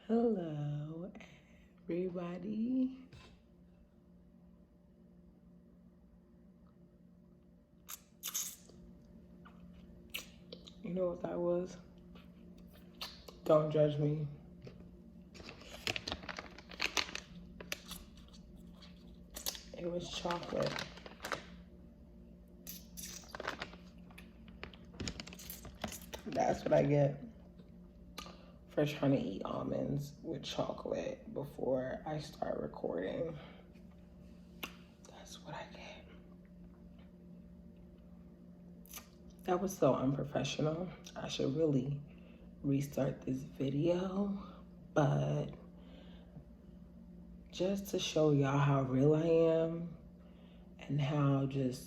Hello, everybody. You know what that was? Don't judge me. It was chocolate. That's what I get for trying to eat almonds with chocolate before I start recording. That's what I get. That was so unprofessional. I should really restart this video, but just to show y'all how real I am and how just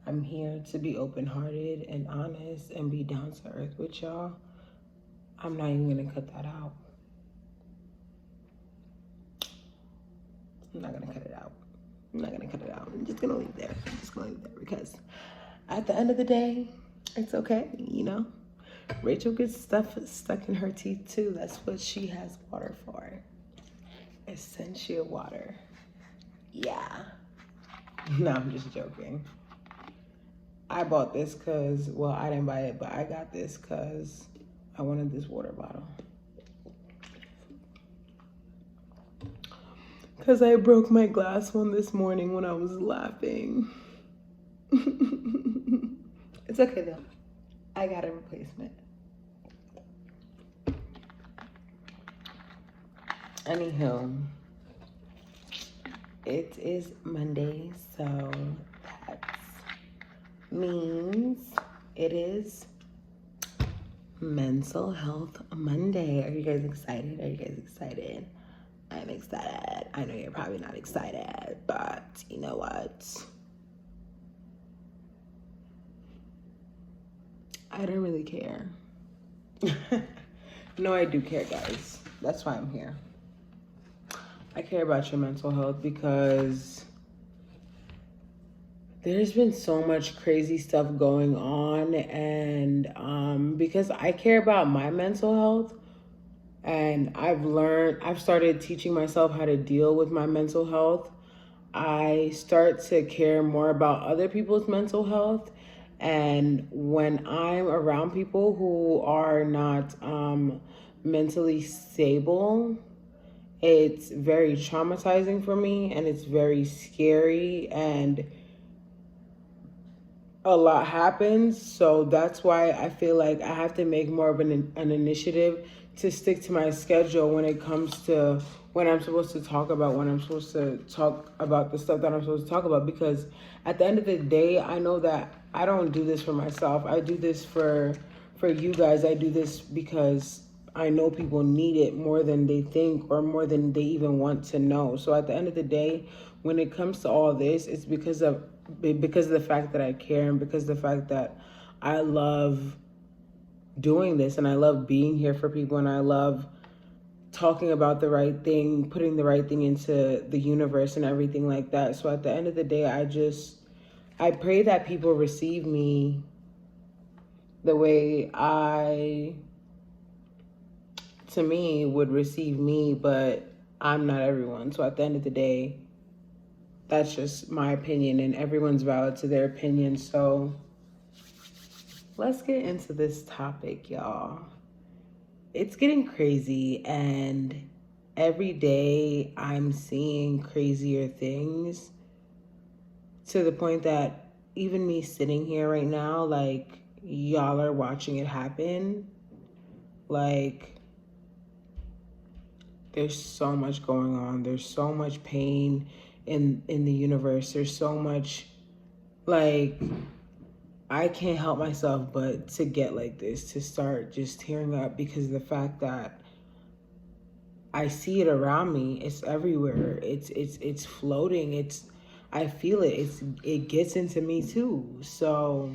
I'm here to be open-hearted and honest and be down to earth with y'all. I'm not even gonna cut that out. I'm not gonna cut it out. I'm not gonna cut it out. I'm just gonna leave there. I'm just gonna leave there because at the end of the day, it's okay, you know? Rachel gets stuff stuck in her teeth too. That's what she has water for. Essential water. Yeah. No, I'm just joking. I bought this because, well, I didn't buy it, but I got this because I wanted this water bottle. Because I broke my glass one this morning when I was laughing. It's okay though. I got a replacement. Anywho, it is Monday, so that means it is Mental Health Monday. Are you guys excited? Are you guys excited? I'm excited. I know you're probably not excited, but you know what? I don't really care. No, I do care, guys. That's why I'm here. I care about your mental health because there's been so much crazy stuff going on, and because I care about my mental health, and I've started teaching myself how to deal with my mental health. I start to care more about other people's mental health. And when I'm around people who are not mentally stable, it's very traumatizing for me and it's very scary and a lot happens. So that's why I feel like I have to make more of an initiative to stick to my schedule when it comes to when I'm supposed to talk about, when I'm supposed to talk about the stuff that I'm supposed to talk about. Because at the end of the day, I know that I don't do this for myself. I do this for you guys. I do this because I know people need it more than they think or more than they even want to know. So at the end of the day, when it comes to all this, it's because of the fact that I care and because of the fact that I love doing this and I love being here for people and I love talking about the right thing, putting the right thing into the universe and everything like that. So at the end of the day, I pray that people receive me the way to me, would receive me, but I'm not everyone. So at the end of the day, that's just my opinion and everyone's valid to their opinion. So let's get into this topic, y'all. It's getting crazy and every day I'm seeing crazier things to the point that even me sitting here right now, like y'all are watching it happen. Like there's so much going on. There's so much pain in the universe. There's so much, like, I can't help myself but to get like this, to start just tearing up because of the fact that I see it around me. It's everywhere. It's floating. I feel it. It gets into me too. So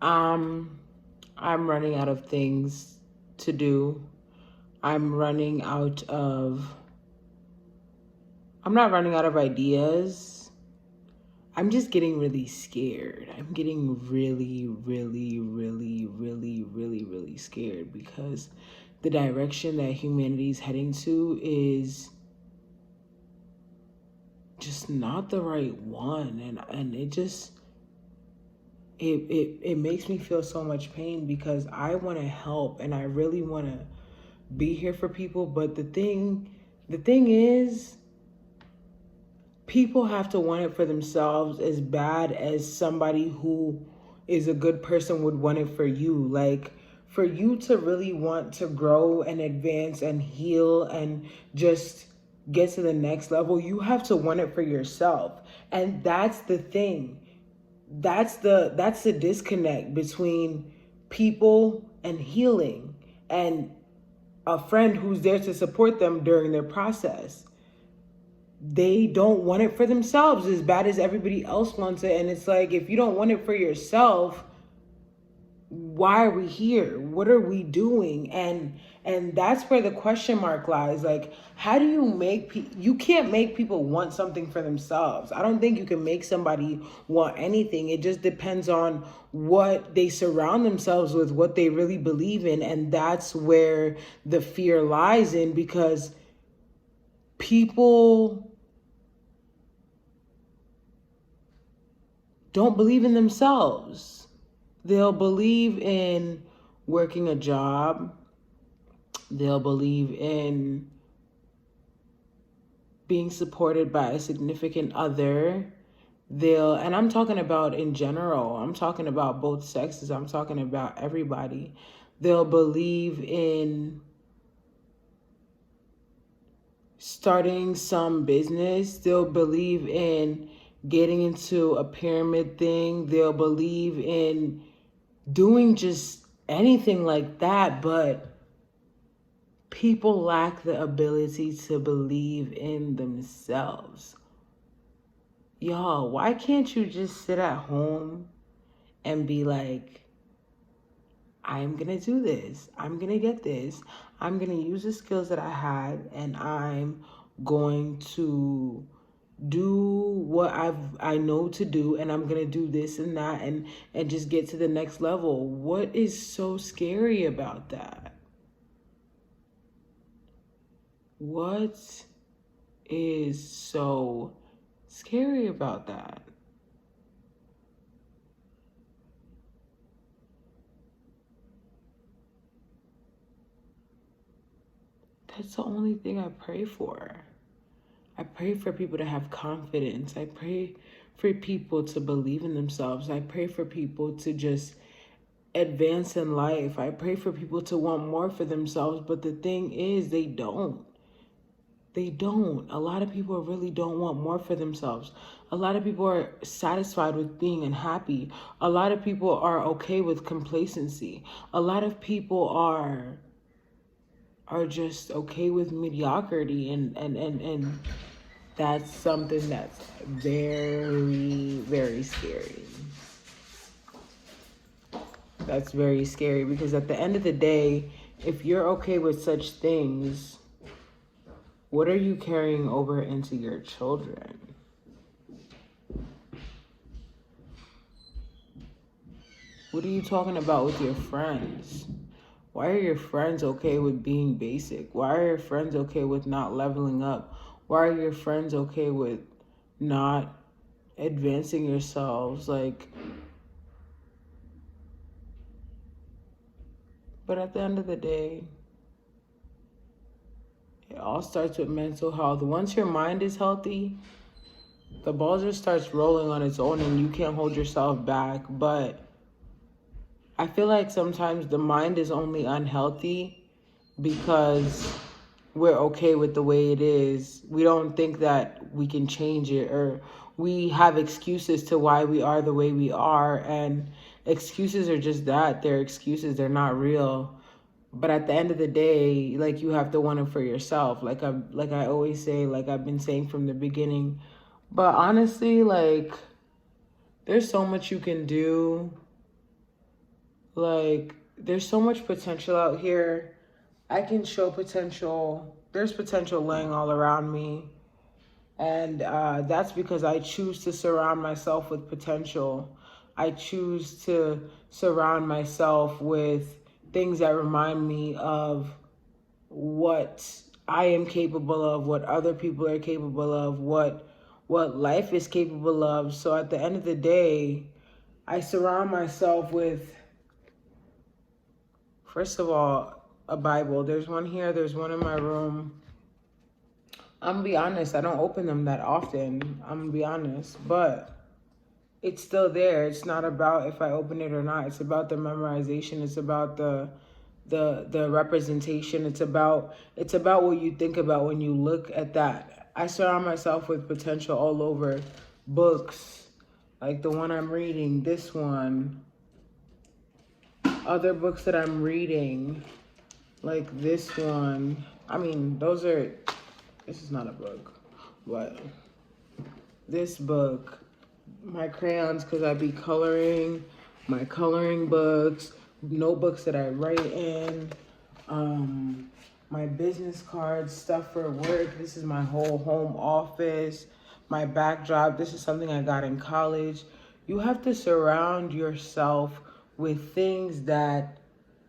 I I'm running out of things to do. I'm not running out of ideas. I'm just getting really scared. I'm getting really, really, really, really, really, really scared because the direction that humanity is heading to is just not the right one. And it just, it makes me feel so much pain because I want to help and I really want to be here for people. But the thing is, people have to want it for themselves as bad as somebody who is a good person would want it for you. Like, for you to really want to grow and advance and heal and just get to the next level, you have to want it for yourself. And that's the thing. That's the disconnect between people and healing and a friend who's there to support them during their process. They don't want it for themselves as bad as everybody else wants it. And it's like, if you don't want it for yourself, why are we here? What are we doing? And that's where the question mark lies. Like, how do you you can't make people want something for themselves. I don't think you can make somebody want anything. It just depends on what they surround themselves with, what they really believe in. And that's where the fear lies in, because people don't believe in themselves. They'll believe in working a job. They'll believe in being supported by a significant other. And I'm talking about in general, I'm talking about both sexes, I'm talking about everybody. They'll believe in starting some business. They'll believe in getting into a pyramid thing. They'll believe in doing just anything like that, but people lack the ability to believe in themselves. Y'all, why can't you just sit at home and be like, I'm gonna do this, I'm gonna get this, I'm gonna use the skills that I had, and I'm going to do what I know to do, and I'm gonna do this and that, and just get to the next level. What is so scary about that? What is so scary about that? That's the only thing I pray for. I pray for people to have confidence. I pray for people to believe in themselves. I pray for people to just advance in life. I pray for people to want more for themselves. But the thing is, they don't. They don't. A lot of people really don't want more for themselves. A lot of people are satisfied with being unhappy. A lot of people are okay with complacency. A lot of people are just okay with mediocrity, and that's something that's very, very scary. That's very scary, because at the end of the day, if you're okay with such things, what are you carrying over into your children? What are you talking about with your friends? Why are your friends okay with being basic? Why are your friends okay with not leveling up? Why are your friends okay with not advancing yourselves? Like, but at the end of the day, it all starts with mental health. Once your mind is healthy, the ball just starts rolling on its own and you can't hold yourself back. But I feel like sometimes the mind is only unhealthy because we're okay with the way it is. We don't think that we can change it, or we have excuses to why we are the way we are. And excuses are just that. They're excuses. They're not real. But at the end of the day, like, you have to want it for yourself. Like I always say, like I've been saying from the beginning. But honestly, like, there's so much you can do Like, there's so much potential out here. I can show potential. There's potential laying all around me. And that's because I choose to surround myself with potential. I choose to surround myself with things that remind me of what I am capable of, what other people are capable of, what life is capable of. So at the end of the day, I surround myself with, first of all, a Bible. There's one here, there's one in my room. I'm gonna be honest, I don't open them that often. I'm gonna be honest, but it's still there. It's not about if I open it or not. It's about the memorization. It's about the representation. It's about what you think about when you look at that. I surround myself with potential all over. Books, like the one I'm reading, this one, other books that I'm reading, like this one. I mean, this is not a book, but this book, my crayons, because I be coloring, my coloring books, notebooks that I write in, my business cards, stuff for work. This is my whole home office, my backdrop. This is something I got in college. You have to surround yourself with things that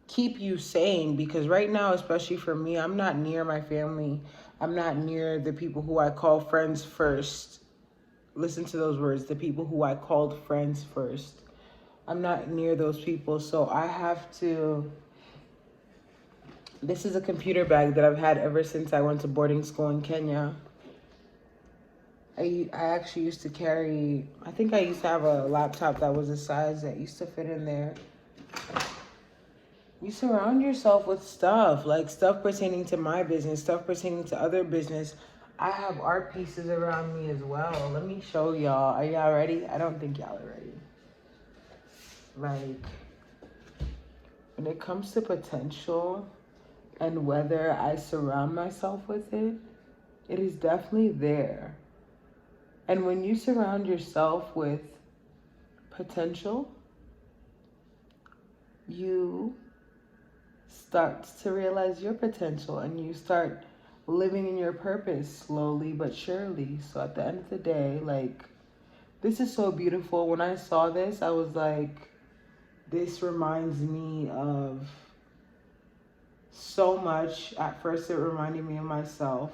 keep you sane, because right now, especially for me, I'm not near my family. I'm not near the people who I call friends first. Listen to those words, the people who I called friends first. I'm not near those people, so I have to. This is a computer bag that I've had ever since I went to boarding school in Kenya. I actually used to carry, I think I used to have a laptop that was a size that used to fit in there. You surround yourself with stuff, like stuff pertaining to my business, stuff pertaining to other business. I have art pieces around me as well. Let me show y'all. Are y'all ready? I don't think y'all are ready. Like, when it comes to potential and whether I surround myself with it, it is definitely there. And when you surround yourself with potential, you start to realize your potential and you start living in your purpose slowly but surely. So at the end of the day, like, this is so beautiful. When I saw this, I was like, this reminds me of so much. At first, it reminded me of myself.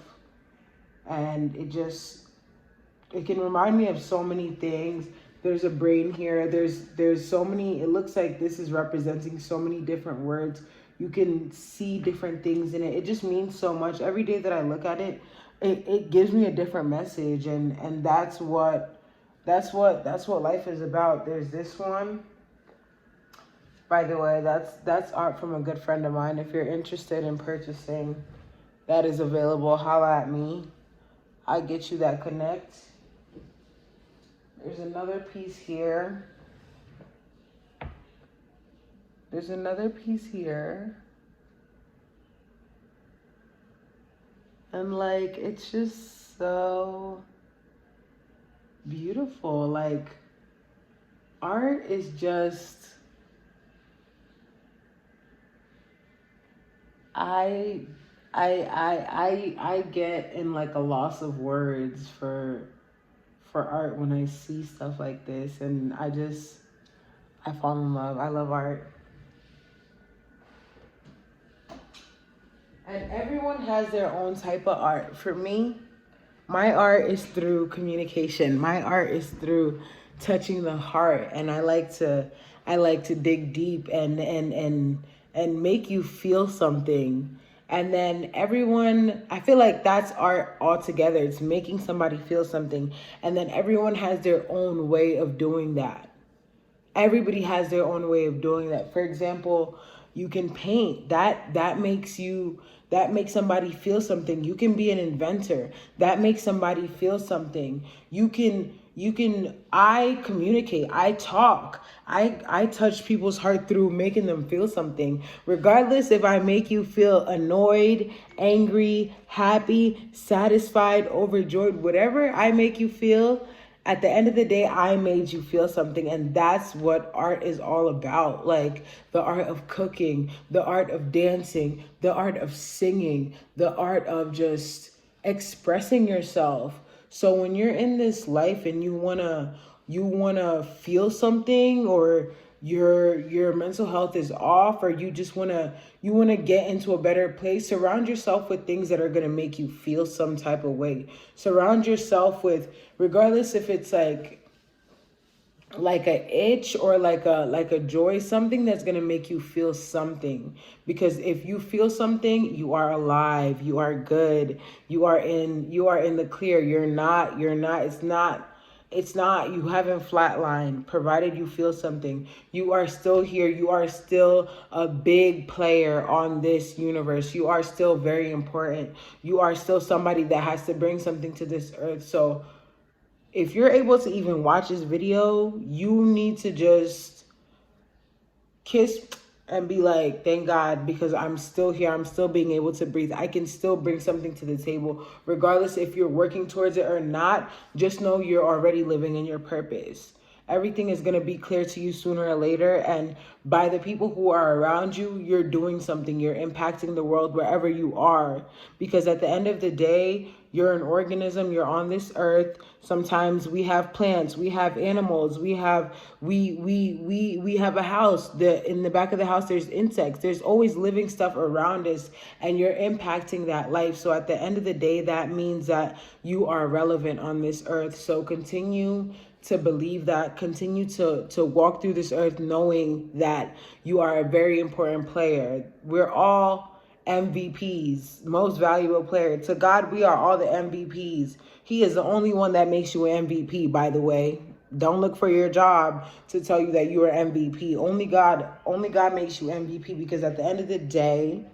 And it can remind me of so many things. There's a brain here. There's so many, it looks like this is representing so many different words. You can see different things in it. It just means so much. Every day that I look at it, it gives me a different message, and that's what life is about. There's this one. By the way, that's art from a good friend of mine. If you're interested in purchasing, that is available. Holla at me. I'll get you that connect. There's another piece here. There's another piece here. And like, it's just so beautiful. Like, art is just, I get in like a loss of words for art when I see stuff like this, and I fall in love. I love art. And everyone has their own type of art. For me, my art is through communication. My art is through touching the heart, and I like to dig deep and make you feel something. And then I feel like that's art altogether. It's making somebody feel something. And then everyone has their own way of doing that. Everybody has their own way of doing that. For example, you can paint. That makes somebody feel something. You can be an inventor. That makes somebody feel something. I communicate, I talk, I touch people's heart through making them feel something. Regardless if I make you feel annoyed, angry, happy, satisfied, overjoyed, whatever I make you feel, At the end of the day, I made you feel something, and that's what art is all about. Like the art of cooking, the art of dancing, the art of singing, the art of just expressing yourself. So when you're in this life and you wanna feel something, or your mental health is off, or you wanna get into a better place, surround yourself with things that are gonna make you feel some type of way. Surround yourself with, regardless if it's like a itch or like a joy, something that's going to make you feel something. Because if you feel something, you are alive, you are good, you are in the clear. It's not you haven't flatlined. Provided you feel something, you are still here, you are still a big player on this universe, you are still very important, you are still somebody that has to bring something to this earth. So if you're able to even watch this video, you need to just kiss and be like, thank God, because I'm still here. I'm still being able to breathe. I can still bring something to the table. Regardless if you're working towards it or not, just know you're already living in your purpose. Everything is going to be clear to you sooner or later. And by the people who are around you, you're doing something. You're impacting the world wherever you are. Because at the end of the day, you're an organism. You're on this earth. Sometimes we have plants, we have animals, we have a house. In the back of the house, there's insects. There's always living stuff around us, and you're impacting that life. So at the end of the day, that means that you are relevant on this earth. So continue to believe that, continue to walk through this earth knowing that you are a very important player. We're all MVPs, most valuable player. To God, we are all the MVPs. He is the only one that makes you an MVP, by the way. Don't look for your job to tell you that you are MVP. Only God makes you MVP, because at the end of the day,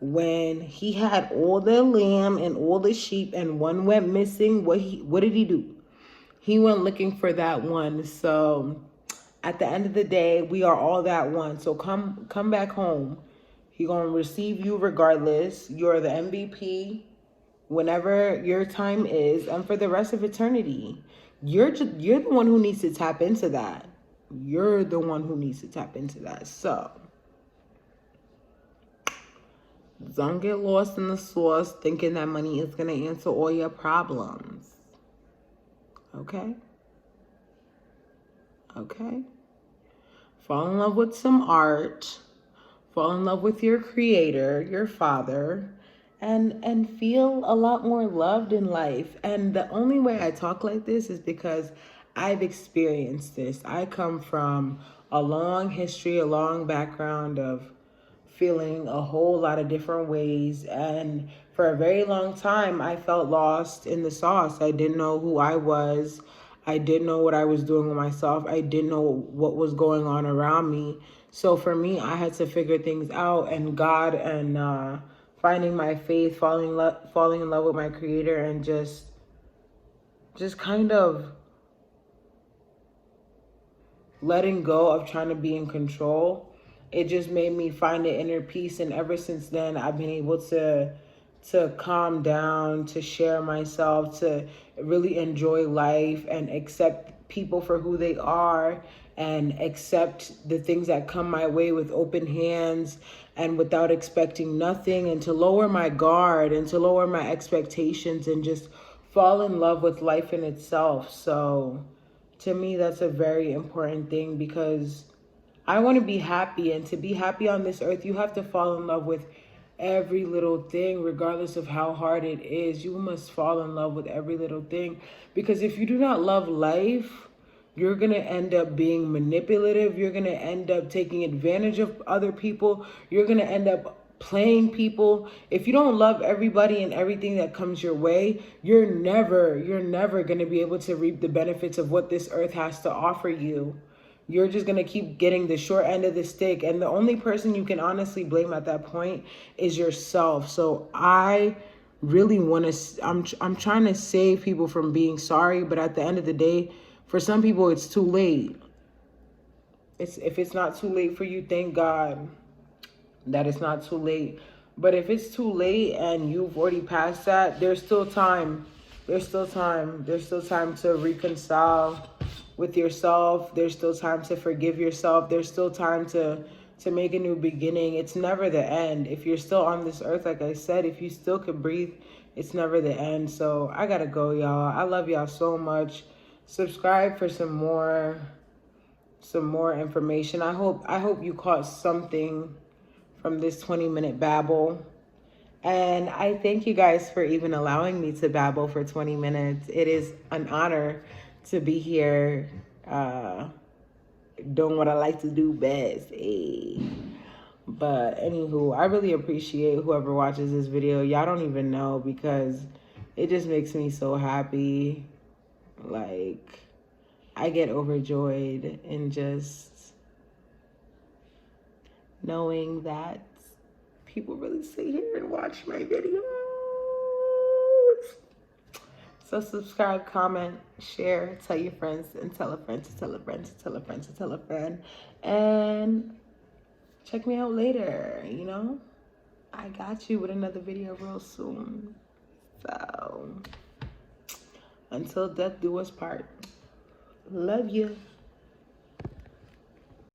when he had all the lamb and all the sheep and one went missing, what did he do? He went looking for that one. So at the end of the day, we are all that one. So come back home. He gonna receive you regardless. You're the MVP whenever your time is, and for the rest of eternity. You're the one who needs to tap into that. You're the one who needs to tap into that. So don't get lost in the sauce thinking that money is gonna answer all your problems. Okay? Okay? Fall in love with some art. Fall in love with your creator, your father, and feel a lot more loved in life. And the only way I talk like this is because I've experienced this. I come from a long history, a long background of feeling a whole lot of different ways. And for a very long time, I felt lost in the sauce. I didn't know who I was. I didn't know what I was doing with myself. I didn't know what was going on around me. So for me, I had to figure things out, and God, and finding my faith, falling in love with my creator, and just kind of letting go of trying to be in control. It just made me find an inner peace. And ever since then, I've been able to calm down, to share myself, to really enjoy life and accept people for who they are, and accept the things that come my way with open hands and without expecting nothing, and to lower my guard and to lower my expectations and just fall in love with life in itself. So to me, that's a very important thing, because I want to be happy, and to be happy on this earth, you have to fall in love with every little thing, regardless of how hard it is. You must fall in love with every little thing, because if you do not love life, you're going to end up being manipulative. You're going to end up taking advantage of other people. You're going to end up playing people. If you don't love everybody and everything that comes your way, you're never going to be able to reap the benefits of what this earth has to offer you. You're just going to keep getting the short end of the stick. And the only person you can honestly blame at that point is yourself. So I really want to, I'm trying to save people from being sorry. But at the end of the day, for some people, it's too late. If it's not too late for you, thank God that it's not too late. But if it's too late and you've already passed that, there's still time. There's still time. There's still time to reconcile with yourself. There's still time to forgive yourself. There's still time to make a new beginning. It's never the end. If you're still on this earth, like I said, if you still could breathe, it's never the end. So I gotta go, y'all. I love y'all so much. Subscribe for some more information. I hope you caught something from this 20-minute babble. And I thank you guys for even allowing me to babble for 20 minutes. It is an honor to be here doing what I like to do best. Hey. But anywho, I really appreciate whoever watches this video. Y'all don't even know, because it just makes me so happy. Like, I get overjoyed in just knowing that people really sit here and watch my videos. So subscribe, comment, share, tell your friends, and tell a friend to tell a friend to tell a friend to tell a friend. And check me out later, you know? I got you with another video real soon. So, until death do us part. Love you.